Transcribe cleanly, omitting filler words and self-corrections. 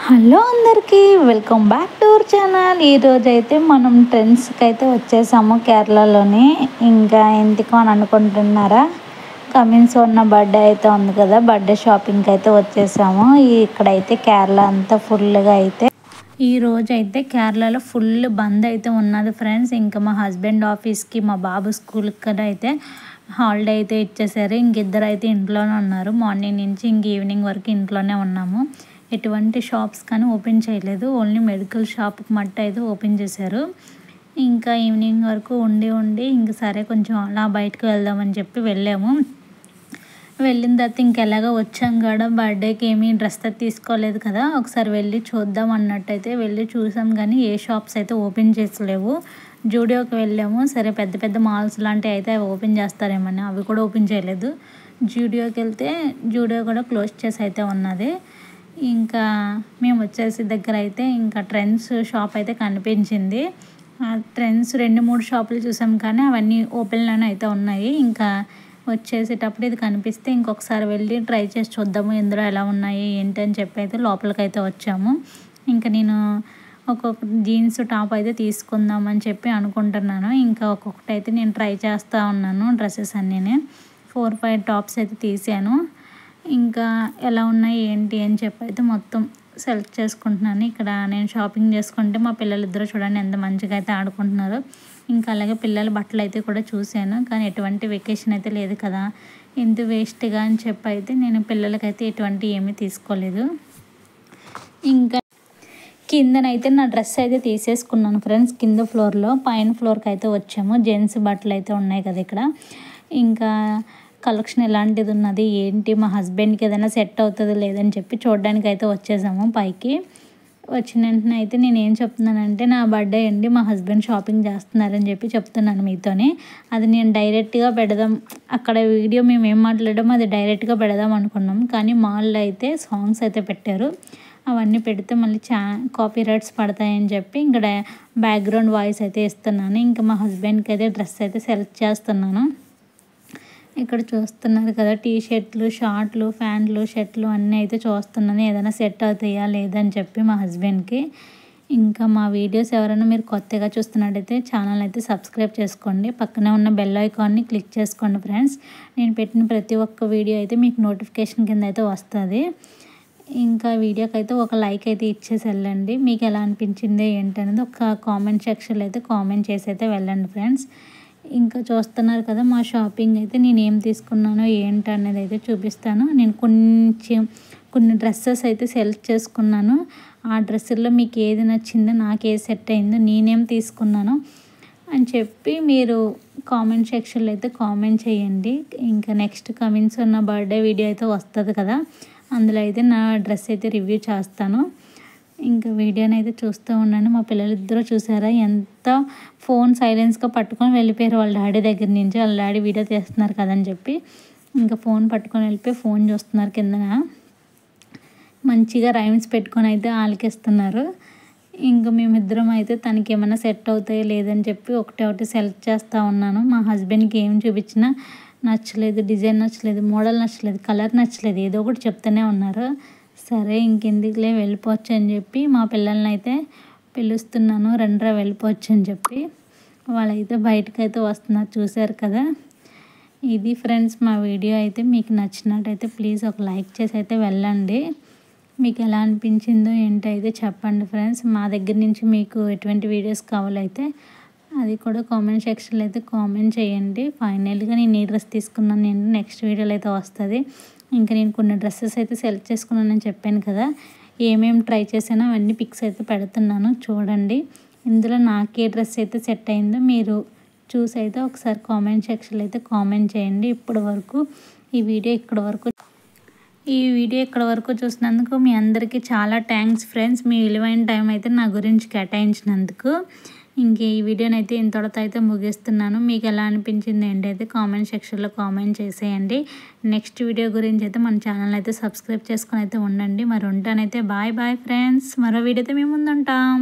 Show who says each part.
Speaker 1: Hello అందరికీ welcome back to our channel. ఈరోజు అయితే మనం ట్రెండ్స్కి అయితే వచ్చేసాము కేరళలోని. ఇంకా ఎందుకు అని అనుకుంటున్నారా, కమింగ్ సూన్ బర్త్డే అయితే ఉంది కదా, బర్త్డే షాపింగ్కి అయితే వచ్చేసాము. ఇక్కడైతే కేరళ అంతా ఫుల్గా అయితే ఈరోజు అయితే కేరళలో ఫుల్ బంద్ అయితే ఉన్నది ఫ్రెండ్స్. ఇంకా మా హస్బెండ్ ఆఫీస్కి, మా బాబు స్కూల్కి కూడా అయితే హాలిడే అయితే ఇచ్చేసారు. ఇంకిద్దరు అయితే ఇంట్లోనే ఉన్నారు. మార్నింగ్ నుంచి ఈవినింగ్ వరకు ఇంట్లోనే ఉన్నాము. ఎటువంటి షాప్స్ కానీ ఓపెన్ చేయలేదు, ఓన్లీ మెడికల్ షాప్కి మట్టు అయితే ఓపెన్ చేశారు. ఇంకా ఈవినింగ్ వరకు ఉండి ఇంక సరే కొంచెం అలా బయటకు వెళ్దామని చెప్పి వెళ్ళాము. వెళ్ళిన తర్వాత ఇంకెలాగో వచ్చాం కూడా, బర్త్డేకి ఏమీ డ్రెస్ తీసుకోలేదు కదా, ఒకసారి వెళ్ళి చూద్దాం అన్నట్టయితే వెళ్ళి చూసాం. కానీ ఏ షాప్స్ అయితే ఓపెన్ చేసలేవు. జూడియోకి వెళ్ళాము. సరే పెద్ద పెద్ద మాల్స్ లాంటివి అయితే అవి ఓపెన్ చేస్తారేమని, అవి కూడా ఓపెన్ చేయలేదు. జూడియోకి వెళ్తే జూడియో కూడా క్లోజ్ చేసి అయితే ఉన్నది. ఇంకా మేము వచ్చేసి దగ్గర అయితే ఇంకా ట్రెండ్స్ షాప్ అయితే కనిపించింది. ఆ ట్రెండ్స్ 2-3 షాపులు చూసాం కానీ అవన్నీ ఓపెన్లోనే అయితే ఉన్నాయి. ఇంకా వచ్చేసేటప్పుడు ఇది కనిపిస్తే ఇంకొకసారి వెళ్ళి ట్రై చేసి చూద్దాము ఇందులో ఎలా ఉన్నాయి ఏంటి అని చెప్పి అయితే లోపలికైతే వచ్చాము. ఇంకా నేను ఒక్కొక్క జీన్స్ టాప్ అయితే తీసుకుందామని చెప్పి అనుకుంటున్నాను. ఇంకా ఒక్కొక్కటి అయితే నేను ట్రై చేస్తూ ఉన్నాను. డ్రెస్సెస్ అన్నీ 4-5 టాప్స్ అయితే తీసాను. ఇంకా ఎలా ఉన్నాయి ఏంటి అని చెప్పి అయితే మొత్తం సెలెక్ట్ చేసుకుంటున్నాను. ఇక్కడ నేను షాపింగ్ చేసుకుంటే మా పిల్లలిద్దరూ చూడండి ఎంత మంచిగా అయితే ఆడుకుంటున్నారు. ఇంకా అలాగే పిల్లల బట్టలు అయితే కూడా చూశాను, కానీ ఎటువంటి వెకేషన్ అయితే లేదు కదా, ఎంత వేస్ట్గా అని చెప్పి అయితే నేను పిల్లలకైతే ఎటువంటి ఏమీ తీసుకోలేదు. ఇంకా కిందనైతే నా డ్రెస్ అయితే తీసేసుకున్నాను ఫ్రెండ్స్, కింద ఫ్లోర్లో. పైన ఫ్లోర్కి అయితే వచ్చాము. జెంట్స్ బట్టలు అయితే ఉన్నాయి కదా ఇక్కడ. ఇంకా కలెక్షన్ ఎలాంటిది ఉన్నది ఏంటి, మా హస్బెండ్కి ఏదైనా సెట్ అవుతుంది లేదని చెప్పి చూడడానికి అయితే వచ్చేసాము పైకి. వచ్చిన వెంటనే అయితే నేను ఏం చెప్తున్నానంటే, నా బర్త్డే అండి, మా హస్బెండ్ షాపింగ్ చేస్తున్నారని చెప్పి చెప్తున్నాను మీతోనే. అది నేను డైరెక్ట్గా పెడదాం, అక్కడ వీడియో మేము ఏం మాట్లాడామో అది డైరెక్ట్గా పెడదాం అనుకున్నాం. కానీ మాల్లో అయితే సాంగ్స్ అయితే పెట్టారు. అవన్నీ పెడితే మళ్ళీ కాపీ రైట్స్ పడతాయని చెప్పి ఇంకా బ్యాక్గ్రౌండ్ వాయిస్ అయితే ఇస్తున్నాను. ఇంకా మా హస్బెండ్కి అయితే డ్రెస్ అయితే సెలెక్ట్ చేస్తున్నాను. ఇక్కడ చూస్తున్నారు కదా, టీ షర్ట్లు, షార్ట్లు, ప్యాంట్లు, షర్ట్లు అన్నీ అయితే చూస్తున్నాను ఏదైనా సెట్ అవుతాయా లేదని చెప్పి మా హస్బెండ్కి. ఇంకా మా వీడియోస్ ఎవరైనా మీరు కొత్తగా చూస్తున్నట్టయితే ఛానల్ అయితే సబ్స్క్రైబ్ చేసుకోండి. పక్కనే ఉన్న బెల్ ఐకాన్ని క్లిక్ చేసుకోండి ఫ్రెండ్స్. నేను పెట్టిన ప్రతి ఒక్క వీడియో అయితే మీకు నోటిఫికేషన్ కింద అయితే వస్తుంది. ఇంకా వీడియోకి అయితే ఒక లైక్ అయితే ఇచ్చేసి వెళ్ళండి. మీకు ఎలా అనిపించింది ఏంటనేది ఒక కామెంట్ సెక్షన్లో అయితే కామెంట్ చేసి అయితే వెళ్ళండి ఫ్రెండ్స్. ఇంకా చూస్తున్నారు కదా మా షాపింగ్ అయితే, నేను ఏం తీసుకున్నానో ఏంటి అనేది అయితే చూపిస్తాను. నేను కొన్ని డ్రెస్సెస్ అయితే సెలెక్ట్ చేసుకున్నాను. ఆ డ్రెస్సుల్లో మీకు ఏది నచ్చిందో, నాకు ఏది సెట్ అయిందో, నేనేం తీసుకున్నానో అని చెప్పి మీరు కామెంట్ సెక్షన్లో అయితే కామెంట్ చేయండి. ఇంకా నెక్స్ట్ కమింగ్స్ ఉన్న బర్త్డే వీడియో అయితే వస్తుంది కదా, అందులో అయితే నా డ్రెస్ అయితే రివ్యూ చేస్తాను. ఇంకా వీడియోని అయితే చూస్తూ ఉండండి. మా పిల్లలిద్దరూ చూసారా ఎంత ఫోన్ సైలెన్స్గా పట్టుకొని వెళ్ళిపోయారు వాళ్ళ డాడీ దగ్గర నుంచి. వాళ్ళ డాడీ వీడియో తీస్తున్నారు కదని చెప్పి ఇంకా ఫోన్ పట్టుకొని వెళ్ళిపోయి ఫోన్ చూస్తున్నారు. కిందన మంచిగా రైమ్స్ పెట్టుకొని అయితే ఆలకిస్తున్నారు. ఇంకా మేమిద్దరం అయితే తనకి ఏమైనా సెట్ అవుతాయో లేదని చెప్పి ఒకటి సెలెక్ట్ చేస్తూ ఉన్నాను. మా హస్బెండ్కి ఏం చూపించినా నచ్చలేదు, డిజైన్ నచ్చలేదు, మోడల్ నచ్చలేదు, కలర్ నచ్చలేదు, ఏదో ఒకటి చెప్తూనే ఉన్నారు. సరే ఇంకెందుకులే వెళ్ళిపోవచ్చు అని చెప్పి మా పిల్లల్ని అయితే పిలుస్తున్నాను, రండ్రా వెళ్ళిపోవచ్చు అని చెప్పి. వాళ్ళైతే బయటకైతే వస్తున్నారు, చూశారు కదా. ఇది ఫ్రెండ్స్ మా వీడియో అయితే. మీకు నచ్చినట్టయితే ప్లీజ్ ఒక లైక్ చేసి అయితే వెళ్ళండి. మీకు ఎలా అనిపించిందో ఏంటైతే చెప్పండి ఫ్రెండ్స్. మా దగ్గర నుంచి మీకు ఎటువంటి వీడియోస్ కావాలైతే అది కూడా కామెంట్ సెక్షన్లో అయితే కామెంట్ చేయండి. ఫైనల్గా నేను ఏ డ్రెస్ తీసుకున్నాను నేను నెక్స్ట్ వీడియోలో అయితే వస్తుంది. ఇంకా నేను కొన్ని డ్రెస్సెస్ అయితే సెలెక్ట్ చేసుకున్నానని చెప్పాను కదా, ఏమేమి ట్రై చేసానో అవన్నీ పిక్స్ అయితే పెడుతున్నాను చూడండి. ఇందులో నాకే డ్రెస్ అయితే సెట్ అయిందో మీరు చూసి అయితే ఒకసారి కామెంట్ సెక్షన్లో అయితే కామెంట్ చేయండి. ఈ వీడియో ఇక్కడ వరకు చూసినందుకు మీ అందరికీ చాలా థ్యాంక్స్ ఫ్రెండ్స్. మీ విలువైన టైం అయితే నా గురించి కేటాయించినందుకు. ఇంక ఈ వీడియోని అయితే ఇంతటితో అయితే ముగిస్తున్నాను. మీకు ఎలా అనిపించింది ఏంటైతే కామెంట్ సెక్షన్లో కామెంట్ చేసేయండి. నెక్స్ట్ వీడియో గురించి అయితే మన ఛానల్ అయితే సబ్స్క్రైబ్ చేసుకొని అయితే ఉండండి. మరి ఉంటానైతే బాయ్ ఫ్రెండ్స్. మరో వీడియోతో మేము ముందుంటాం.